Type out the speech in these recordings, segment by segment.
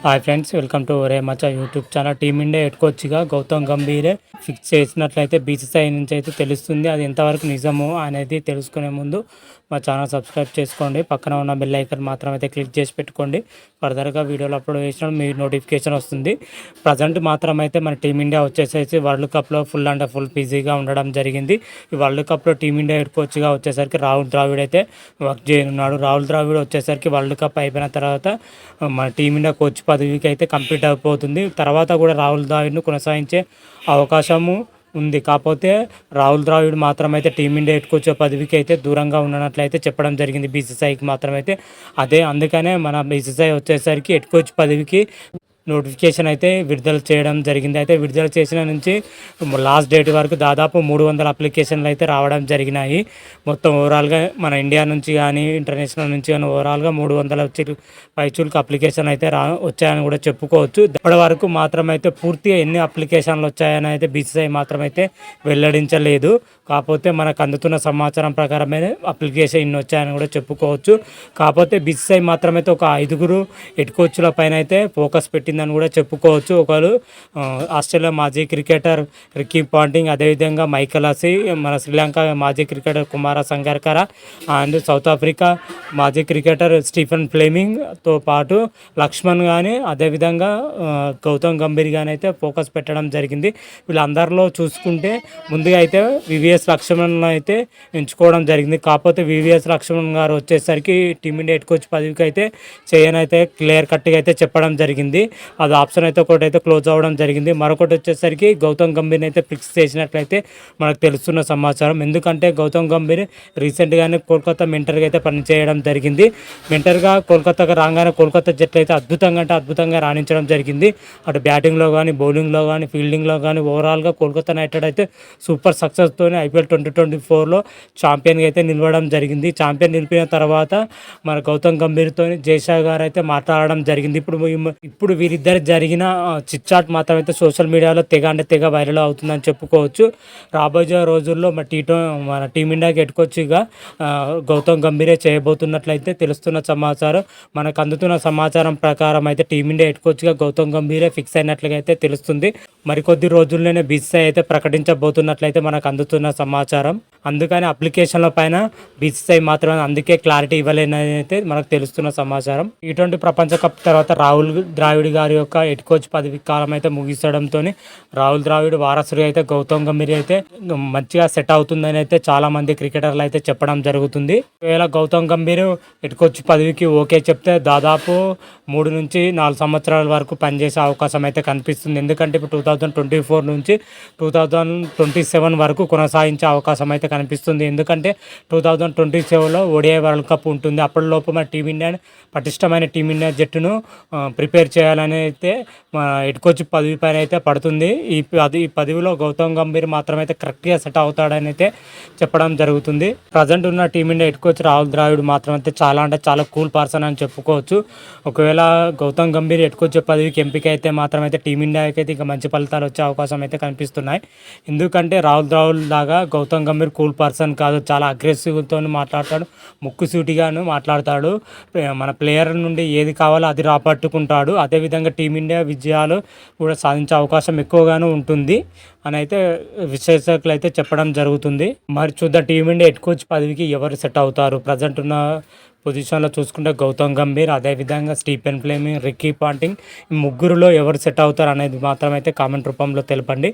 Hi friends, welcome to ఒరే మచ్చా YouTube channel. Team India head కోచ్గా Gautam గంభీరే fix చేసినట్లయితే బీసీసీఐ నుంచి అయితే తెలుస్తుంది. అది ఎంతవరకు నిజము అనేది తెలుసుకునే ముందు మా ఛానల్ సబ్స్క్రైబ్ చేసుకోండి. పక్కన ఉన్న బెల్ ఐకాన్ మాత్రం అయితే క్లిక్ చేసి పెట్టుకోండి. ఫర్దర్గా వీడియోలు అప్లోడ్ చేసినప్పుడు మీ నోటిఫికేషన్ వస్తుంది. ప్రజెంట్ మాత్రం అయితే మన టీమిండియా వచ్చేసేసి వరల్డ్ కప్లో ఫుల్ అంటే ఫుల్ బిజీగా ఉండడం జరిగింది. ఈ వరల్డ్ కప్లో టీమిండియా హెడ్ కోచ్గా వచ్చేసరికి రాహుల్ ద్రావిడ్ అయితే వర్క్ చేయనున్నాడు. రాహుల్ ద్రావిడ్ వచ్చేసరికి వరల్డ్ కప్ అయిపోయిన తర్వాత మన టీమిండియా కోచ్ పదవికి అయితే కంప్లీట్ అయిపోతుంది. తర్వాత కూడా రాహుల్ ద్రావిడ్ను కొనసాగించే అవకాశము ఉంది. కాకపోతే రాహుల్ ద్రావిడ్ మాత్రమైతే టీమిండియా హెడ్ కోచ్ పదవికి అయితే దూరంగా ఉన్నట్లయితే చెప్పడం జరిగింది బీసీసీఐకి మాత్రమైతే. అందుకనే మన బీసీసీఐ వచ్చేసరికి హెడ్ కోచ్ పదవికి నోటిఫికేషన్ అయితే విడుదల చేయడం జరిగింది. అయితే విడుదల చేసిన నుంచి లాస్ట్ డేట్ వరకు దాదాపు 300 అప్లికేషన్లు అయితే రావడం జరిగినాయి. మొత్తం ఓవరాల్గా మన ఇండియా నుంచి కానీ ఇంటర్నేషనల్ నుంచి కానీ ఓవరాల్గా 300 పైచులకు అప్లికేషన్ అయితే వచ్చాయని కూడా చెప్పుకోవచ్చు. ఇప్పటి వరకు మాత్రమైతే పూర్తిగా ఎన్ని అప్లికేషన్లు వచ్చాయని అయితే బీసీసీఐ మాత్రమైతే వెల్లడించలేదు. కాకపోతే మనకు అందుతున్న సమాచారం ప్రకారమే అప్లికేషన్ ఇన్ని వచ్చాయని కూడా చెప్పుకోవచ్చు. కాకపోతే బీసీసీఐ మాత్రమైతే ఒక 5 హెడ్ కోచ్ల పైన అయితే ఫోకస్ పెట్టిందని కూడా చెప్పుకోవచ్చు. ఒకరు ఆస్ట్రేలియా మాజీ క్రికెటర్ రికీ పాంటింగ్, అదేవిధంగా మైకల్ హసీ, మన శ్రీలంక మాజీ cricketer Kumara Sangakkara and south Africa మాజీ క్రికెటర్ స్టీఫెన్ ఫ్లెమింగ్తో పాటు లక్ష్మణ్ కానీ అదేవిధంగా గౌతమ్ గంభీర్ కానీ అయితే ఫోకస్ పెట్టడం జరిగింది. వీళ్ళందరిలో చూసుకుంటే ముందుగా అయితే వివిఎస్ లక్ష్మణ్ అయితే ఎంచుకోవడం జరిగింది. కాకపోతే వివిఎస్ లక్ష్మణ్ గారు వచ్చేసరికి టీమిండియా హెడ్ కోచ్ పదవికి అయితే చేయనైతే క్లియర్ కట్గా అయితే చెప్పడం జరిగింది. అది ఆప్షన్ అయితే ఒకటి అయితే క్లోజ్ అవ్వడం జరిగింది. మరొకటి వచ్చేసరికి గౌతమ్ గంభీర్ని అయితే ఫిక్స్ చేసినట్లయితే మనకు తెలుస్తున్న సమాచారం. ఎందుకంటే గౌతమ్ గంభీర్ రీసెంట్గానే కోల్కతా మెంటర్గా అయితే పనిచేయడం జరిగింది. మెంటర్గా కోల్కతాగా రాగానే కోల్కతా జట్లు అయితే అద్భుతంగా రాణించడం జరిగింది. అటు బ్యాటింగ్లో కానీ బౌలింగ్లో కానీ ఫీల్డింగ్లో కానీ ఓవరాల్గా కోల్కతా నైట్ రైడర్స్ అయితే సూపర్ సక్సెస్తో ఐపీఎల్ 2024లో ఛాంపియన్గా అయితే నిలవడం జరిగింది. ఛాంపియన్ నిలిపిన తర్వాత మన గౌతమ్ గంభీర్తో జైషా గారు అయితే మాట్లాడడం జరిగింది. ఇప్పుడు వీరిద్దరు జరిగిన చిట్చాట్ మాత్రం అయితే సోషల్ మీడియాలో తెగ వైరల్ అవుతుందని చెప్పుకోవచ్చు. రాబోయే రోజుల్లో మన టీమిండియాకి హెడ్ కోచ్గా గౌతమ్ గంభీరే చేయబోతున్నట్లయితే తెలుస్తున్న సమాచారం. మనకు అందుతున్న సమాచారం ప్రకారం అయితే టీమిండియా హెడ్ కోచ్గా గౌతమ్ గంభీరే ఫిక్స్ అయినట్లుగా అయితే తెలుస్తుంది. మరికొద్ది రోజుల్లోనే బీసీసీఐ అయితే ప్రకటించబోతున్నట్లయితే మనకు అందుతున్న సమాచారం. అందుకని అప్లికేషన్ల పైన బీసీసీఐ మాత్రమే అందుకే క్లారిటీ ఇవ్వలేనని అయితే మనకు తెలుస్తున్న సమాచారం. T20 ప్రపంచ కప్ తర్వాత రాహుల్ ద్రావిడ్ గారి యొక్క హెడ్ కోచ్ పదవి కాలం అయితే ముగించడంతో రాహుల్ ద్రావిడ్ వారసుడు అయితే గౌతమ్ గంభీర్ అయితే మంచిగా సెట్ అవుతుందని అయితే చాలా మంది క్రికెటర్లు అయితే చెప్పడం జరుగుతుంది. ఒకవేళ గౌతమ్ గంభీర్ హెడ్ కోచ్ పదవికి ఓకే చెప్తే దాదాపు 3 నుంచి 4 సంవత్సరాల వరకు పనిచేసే అవకాశం అయితే కనిపిస్తుంది. ఎందుకంటే ఇప్పుడు 2024 నుంచి 2027 వరకు కొనసాగించే అవకాశం అయితే కనిపిస్తుంది. ఎందుకంటే 2027లో ఓడిఐ వరల్డ్ కప్ ఉంటుంది. అప్పటిలోపు మన టీమిండియా పటిష్టమైన టీమిండియా జట్టును ప్రిపేర్ చేయాలని అయితే హెడ్ కోచ్ పదవి పైన అయితే పడుతుంది. ఈ పదవిలో గౌతమ్ గంభీర్ మాత్రమైతే కరెక్ట్గా సెట్ అవుతాడని అయితే చెప్పడం జరుగుతుంది. ప్రజెంట్ ఉన్న team India head coach Rahul Dravid మాత్రం అయితే చాలా కూల్ పర్సన్ అని చెప్పుకోవచ్చు. ఒకవేళ గౌతమ్ గంభీర్ హెడ్ కోచ్ పదవికి ఎంపిక అయితే మాత్రమైతే టీమిండియాకి అయితే ఇంకా మంచి ఫలితాలు వచ్చే అవకాశం అయితే కనిపిస్తున్నాయి. ఎందుకంటే రాహుల్ ద్రావిడ్ లాగా గౌతమ్ గంభీర్ కూల్ పర్సన్ కాదు, చాలా అగ్రెసివ్తో మాట్లాడతాడు, ముక్కుసూటిగాను మాట్లాడతాడు. మన ప్లేయర్ నుండి ఏది కావాలో అది రాబట్టుకుంటాడు. అదేవిధంగా టీమిండియా విజయాలు కూడా సాధించే అవకాశం ఎక్కువగాను ఉంటుంది అని అయితే విశ్లేషకులు అయితే చెప్పడం జరుగుతుంది. మరి చూద్దాం టీమిండియా హెడ్ కోచ్ పదవికి ఎవరు సెట్ అవుతారు. ప్రజెంట్ ఉన్న పొజిషన్లో చూసుకుంటే గౌతమ్ గంభీర్, అదేవిధంగా స్టీఫెన్ ఫ్లెమింగ్, రికీ పాంటింగ్, ఈ ముగ్గురులో ఎవరు సెట్ అవుతారు అనేది మాత్రం అయితే కామెంట్ రూపంలో తెలపండి.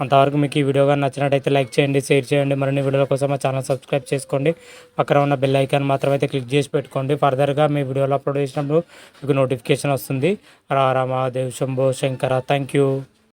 అంతవరకు మీకు ఈ వీడియో కానీ నచ్చినట్టయితే లైక్ చేయండి, షేర్ చేయండి. మరిన్ని వీడియోల కోసం మా ఛానల్ సబ్స్క్రైబ్ చేసుకోండి. పక్కన ఉన్న బెల్ ఐకాన్ మాత్రం అయితే క్లిక్ చేసి పెట్టుకోండి. ఫర్దర్గా మీ వీడియోలో అప్లోడ్ చేసినప్పుడు మీకు నోటిఫికేషన్ వస్తుంది. రామ దేవ్ శంభో శంకర. Thank you.